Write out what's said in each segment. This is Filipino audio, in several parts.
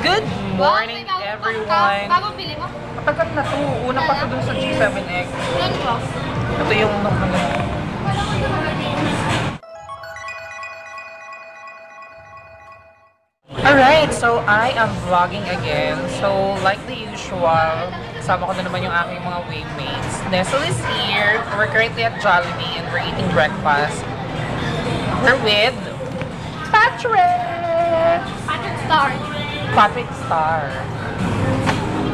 Good morning, everyone! Bagong bili mo? Matagal na to. Una pa to dun sa G7X. Ilan po? Ito yung Alright, so I am vlogging again. So, like the usual, sama ko na naman yung aking mga waymates. Nestle is here. We're currently at Jollibee and we're eating breakfast. We're with Patrick! Patrick Star. Patrick Star.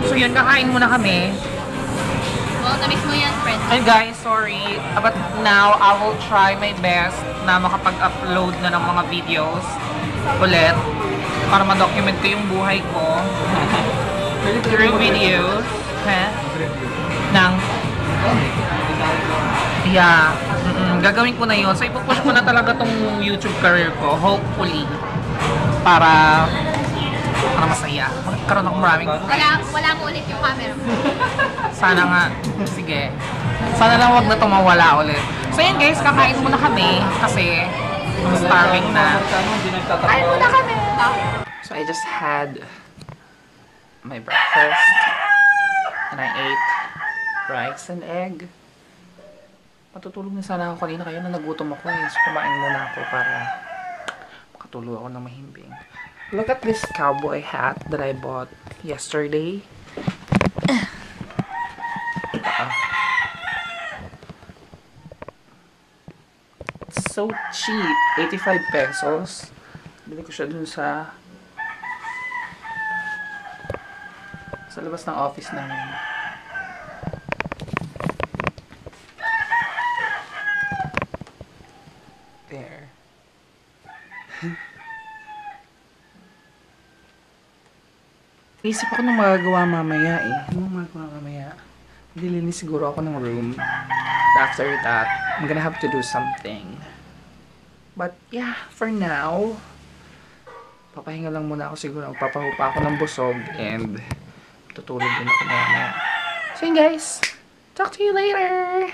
So yun, kakain muna kami. Well, na-miss mo yan, friend. And guys, sorry, but now I will try my best na makapag-upload na ng mga videos ulit para ma-document ko yung buhay ko through videos ng gagawin ko na yun. So ipupush ko na talaga tong YouTube career ko, hopefully, para masaya. Magkaroon ako maraming... Wala mo ulit yung camera. Sana nga. Sige. Sana lang wag na tumawala ulit. So yun guys, kakain muna kami kasi I'm starving na. Kain muna kami! So I just had my breakfast and I ate rice and egg. Matutulog na sana ako kanina kaya na nagutom ako eh. So kumain muna ako para makatulog ako ng mahimbing. Look at this cowboy hat that I bought yesterday. It's so cheap. 85 pesos. Bili ko siya dun sa labas ng office namin. There. Isip ako nung magagawa mamaya eh. Anong magagawa mamaya? Dilinis siguro ako ng room. After that, I'm gonna have to do something. But yeah, for now, papahinga lang muna ako siguro. Papahupa ako ng busog and tutulog din ako mamaya. So yun guys, talk to you later!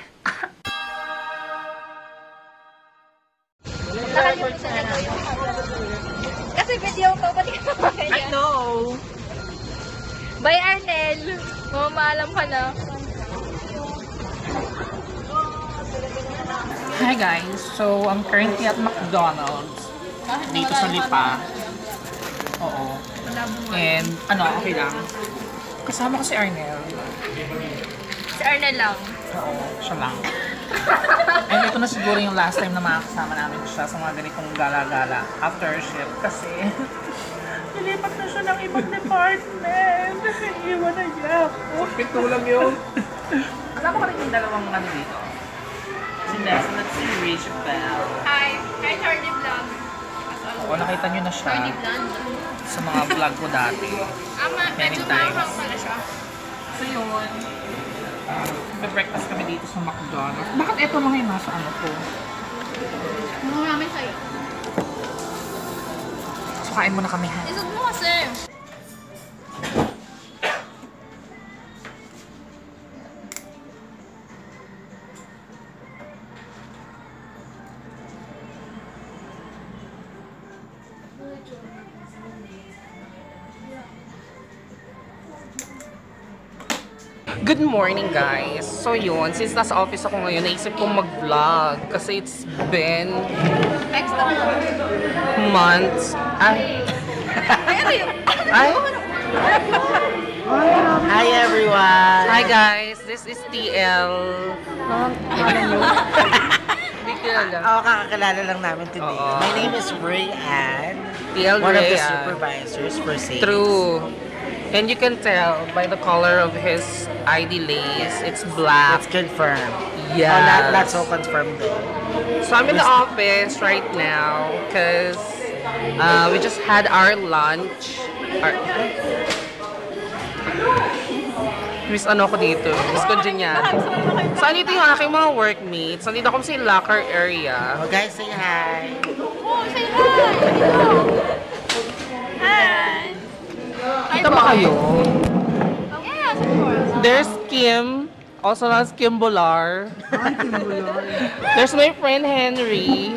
Kasi video ko, pati ka I know! Bye, Arnel! Mamaalam ka na. Hi guys, so I'm currently at McDonald's dito sa Lipa. Oo. And okay lang. Kasama ko si Arnel. Si Arnel lang. Oo, siya lang. And ito na siguro yung last time na makakasama namin siya sa mga ganitong gala-gala after shift kasi nilipat na siya ng ibang department. Iwan na niya ako. Pito lang yun. Kasama ko rin yung dalawang dito. Si Nestle at si Rachel. Hi! Hi, Charlie Vlog. Oo, nakita nyo na siya Charlie Vlog. sa mga vlog ko dati. Many Medyo times. mahang pala siya. So yun, breakfast kami dito sa McDonald's. Bakit ito lang yung nasa ano ko? Maraming sa'yo. So kain muna kami ha. Isog mo kasi. Good morning guys! So yun, since nasa office ako ngayon, naisip kong mag-vlog kasi it's been months. Ay! Hi everyone! Hi guys! This is TL. Hindi kilala. Oo, kakakilala lang namin today. Oo. My name is Ray Ann, TL one of the Rhea. supervisors for sales. True. And you can tell by the color of his ID lace, it's black. It's confirmed. Yes. Oh, not so confirmed though. So I'm in the office right now because we just had our lunch. Miss ano ko dito? Miss Congeniality. So andito yung aking mga workmates. Nandito ako sa locker area. Oh, guys, say hi! Oh, say hi! Hi! Kita ba kayo? Yes, of course. There's Kim, also known as Kim Bolar. There's my friend Henry.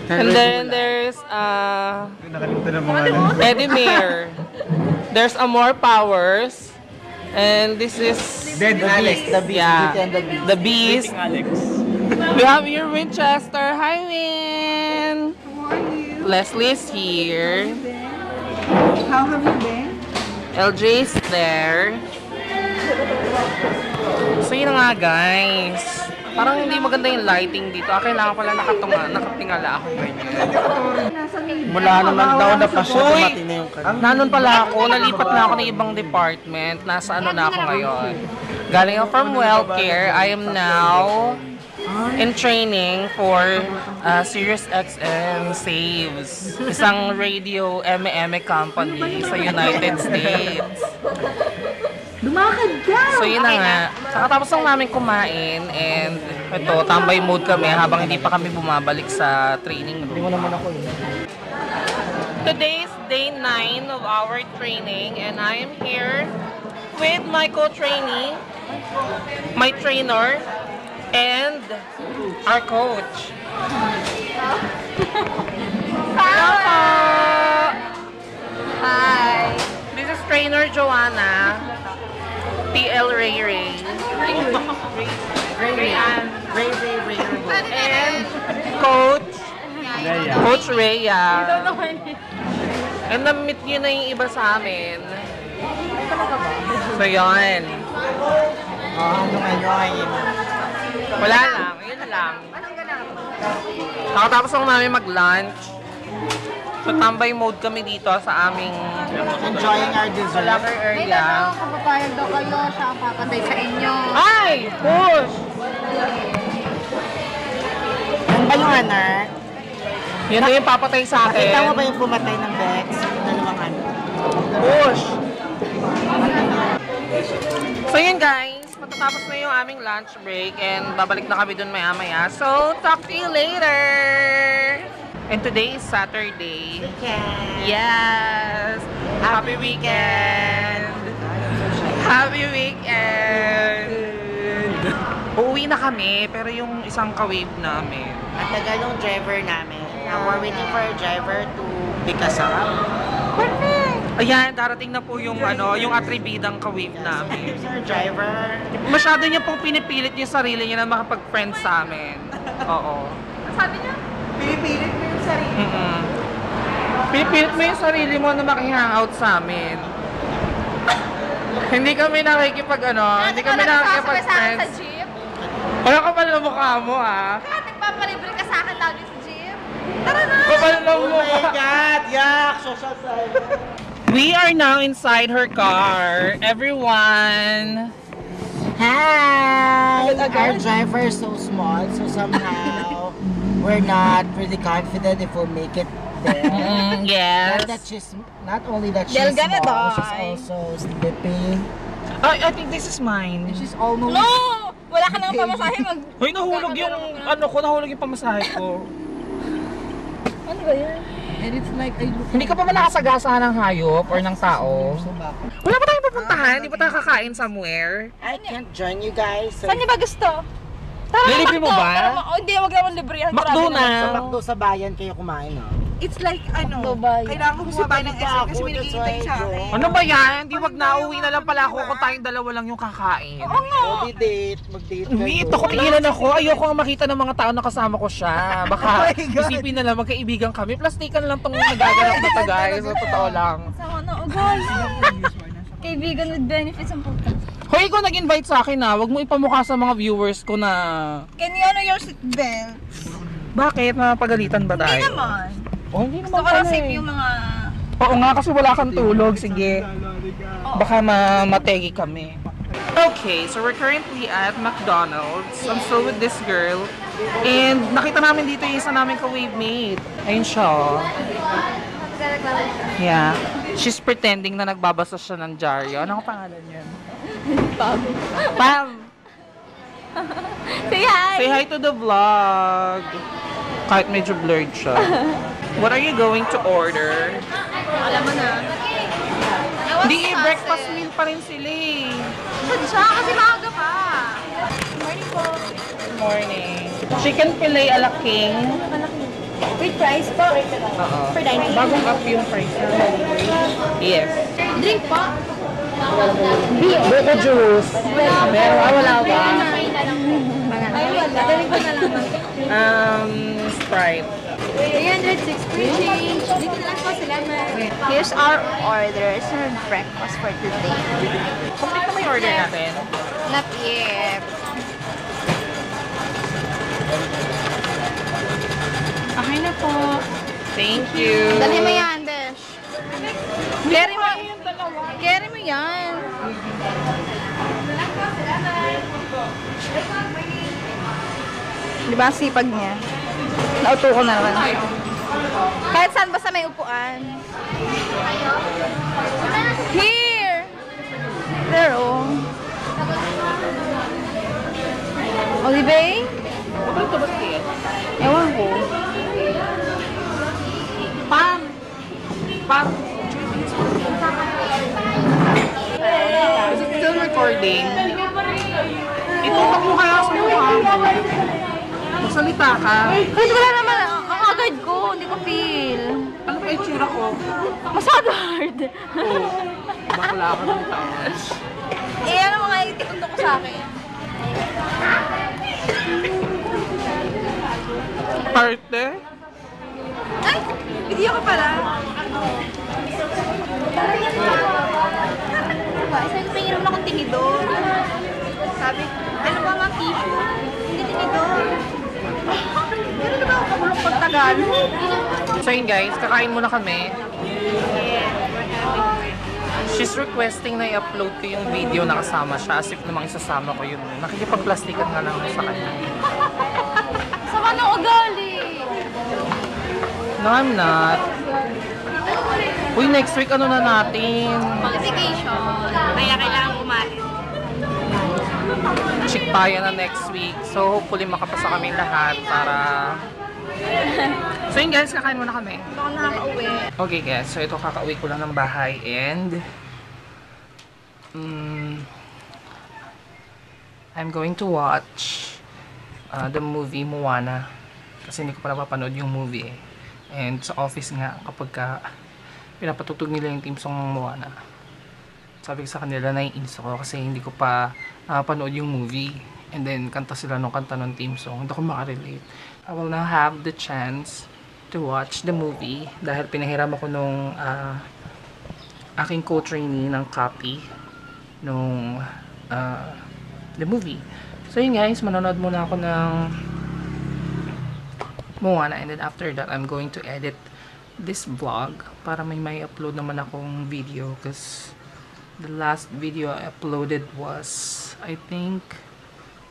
And then there's Nakalimutan ng mga Eddie Mayer. There's a more powers. And this is Dead Alex, the beast. yeah, Beauty and the Beast. the beast. We have here Winchester. Hi, Win. How are you? Leslie's here. How have you been? LJ's there. So yun na nga, guys. Parang hindi maganda yung lighting dito. Kailangan pala nakatingala ako ganyan. Mula naman daw na pa siya, Hoy! dumating na yung kanya. Nanon pala ako, nalipat na ako ng ibang department. Nasa ano na ako ngayon. Galing ako from Wellcare. I am now in training for Sirius XM Saves. Isang radio M&M company sa United States. Lumakad ka! So yun na nga. Kakatapos lang namin kumain and ito, tambay mode kami habang hindi pa kami bumabalik sa training room. Hindi mo naman ako yun. Today is day 9 of our training and I am here with my co-trainee, my trainer, and our coach. Hello! Hi! This is trainer Joanna, TL Ray Ray, and coach Rhea. And na-meet nyo na yung iba sa amin. So yun. Ano ngayon? Wala lang, yun lang. Nakatapos lang namin mag-lunch. So tambay mode kami dito sa aming Enjoying our dessert. locker area. Kapapayag daw kayo, siya ang papatay sa inyo. Ay! Push! Ano ba yung anak? Yun na yung papatay sa akin. Nakita mo ba yung pumatay ng Bex? Yung dalawang ano? Push! So yun guys, matatapos na yung aming lunch break and babalik na kami dun maya-maya. So, talk to you later! And today is Saturday. Yes! Happy weekend! Happy weekend! Uuwi na kami, pero yung isang ka-wave namin. Ang tagal ng driver namin. Now we're waiting for a driver to pick us up. Ayan, darating na po yung yung atribidang ka-wave namin. Here's our driver. Masyado niya pong pinipilit yung sarili niya na makapag-friend sa amin. Oo. Sabi niya? Pinipilit mo yung sarili. Pinipilit mo yung sarili mo na makihangout sa amin. Hindi kami hindi kami Sa nakikipag-friends. jeep? Wala ka pala mukha mo ah. Bakit nagpapalibre ka sa akin lagi sa jeep? Tara na! Kapal na Oh mukha. my God! Yak! Social side. We are now inside her car. Everyone. Hi! Our driver is so small, so somehow we're not really confident if we'll make it there. Yes. Not only that she's They're gonna small, die. she's also sleeping. I think this is mine. She's almost... No! Wala ka nang pamasahe mag... Hoy, nahulog yung nahulog yung pamasahe ko. Ano ba yan? And it's like, I look... Hindi ka pa ba nakasagasahan ng hayop or ng tao? So bakit? Wala pa tayong pupuntahan? Hindi pa tayo kakain somewhere? I can't join you guys. So, Saan niyo ba gusto? Tara na, Lilibre mo Macdo. ba? Tara, hindi, wag naman librihan. McDo Grabe na. sa McDo sa bayan kayo kumain, no? It's like, Dubai. kailangan ko bumaba ng SM kasi may That's naghihintay why sa I akin. go. Ano ba yan? Di wag na uwi na lang pala ako kung tayong dalawa lang yung kakain. Oo nga. Odi date, mag-date Hindi, kayo. ito ko tigilan ako. Ayoko nga makita ng mga tao na kasama ko siya. Baka isipin na lang magkaibigan kami. Plastikan lang tong nagaganap na to guys. So, totoo lang. Sama na, oh guys. Kaibigan with benefits ang puta. Hoy, ikaw nag-invite sa akin na. Huwag mo ipamukha sa mga viewers ko na... Can you honor your seatbelt? Bakit? Mapagalitan ba tayo? Hindi naman. Oh, hindi Gusto naman ko lang pala safe eh. yung mga... Oo nga, kasi wala kang tulog. Sige. Baka mategi kami. Okay, so we're currently at McDonald's. I'm still with this girl. And nakita namin dito yung isa namin ka-wave mate. Ayun siya. Oh. Yeah. She's pretending na nagbabasa siya ng dyaryo. Ano ang pangalan niyan? Pam. Pam! Say hi! Say hi to the vlog. Kahit medyo blurred siya. What are you going to order? Alam mo na. Hindi, breakfast meal pa rin sila eh. Sadya, kasi maaga pa. Morning po. Good morning. Chicken fillet a la king. With price po. Oo. For dining. Bagong up yung price. Yes. Drink pa? Buko juice. Wala ba? Ay, wala. Drink ko na lang. Sprite. 306 free change. Dito na lang po sila, ma'am. Here's our orders for breakfast for today. Complete na may order natin. Not yet. Okay na po. Thank you. Dali mo yan, Besh. Carry mo. Carry mo yan. Di ba ang sipag niya? Nauto ko na naman. Kahit saan basta may upuan. Here! There, oh. Olive? Ewan ko. Pam! Is it still recording? Itutok mo kaya sa mukha mo. Magsalita ka. Kahit wala naman, ang agad ko, hindi ko feel. Ano ba yung tsura ko? Masyado hard. Oo. Bakla ka ng taas. Eh, ano mga itikundo ko sa akin? Parte? Ay! Video ka pala. Isang pinginom na akong tinidor. Sabi, ano ba mga tissue? Hindi tinidor. Pero na ba ako kabulong pagtagalog? So yun guys, kakain muna kami. She's requesting na i-upload ko yung video na kasama siya as if namang isasama ko yun. Nakikipagplastikan na lang ako sa kanya. Sama ng ugali. No, I'm not. Uy, next week ano na natin? Qualification. Kaya kailangan kumain. Chikpaya na next week. So hopefully makapasa kami lahat para... So yun guys, kakain muna kami. Hindi ako nakaka-uwi. Okay guys, so ito kakauwi ko lang ng bahay and... I'm going to watch the movie Moana. Kasi hindi ko pa napapanood yung movie eh. And sa office nga, kapag pinapatutog nila yung team song ng Moana, sabi ko sa kanila naiinis ako kasi hindi ko pa napapanood yung movie. And then, kanta sila nung kanta ng team song. Hindi ako makarelate. I will now have the chance to watch the movie dahil pinahiram ako nung aking co-trainee ng copy nung the movie. So yun guys, manonood muna ako ng Moana and then after that, I'm going to edit this vlog para may upload naman akong video because the last video I uploaded was, I think,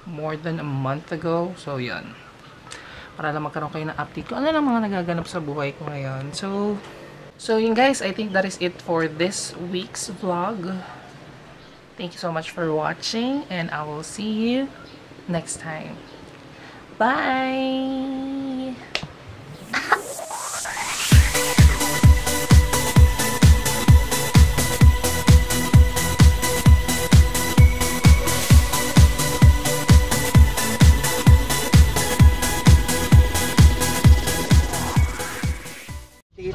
more than a month ago. So yun. Para lang magkaroon kayo ng update ko. Ano lang mga nagaganap sa buhay ko ngayon. So yun guys, I think that is it for this week's vlog. Thank you so much for watching and I will see you next time. Bye!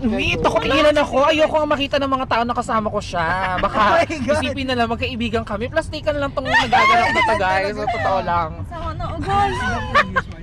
Wait, ako ilan ako. Ayoko nga makita ng mga tao na kasama ko siya. Baka isipin na lang magkaibigan kami. Plastikan lang tong nagaganap na to guys. So, totoo lang. Sama na ugali.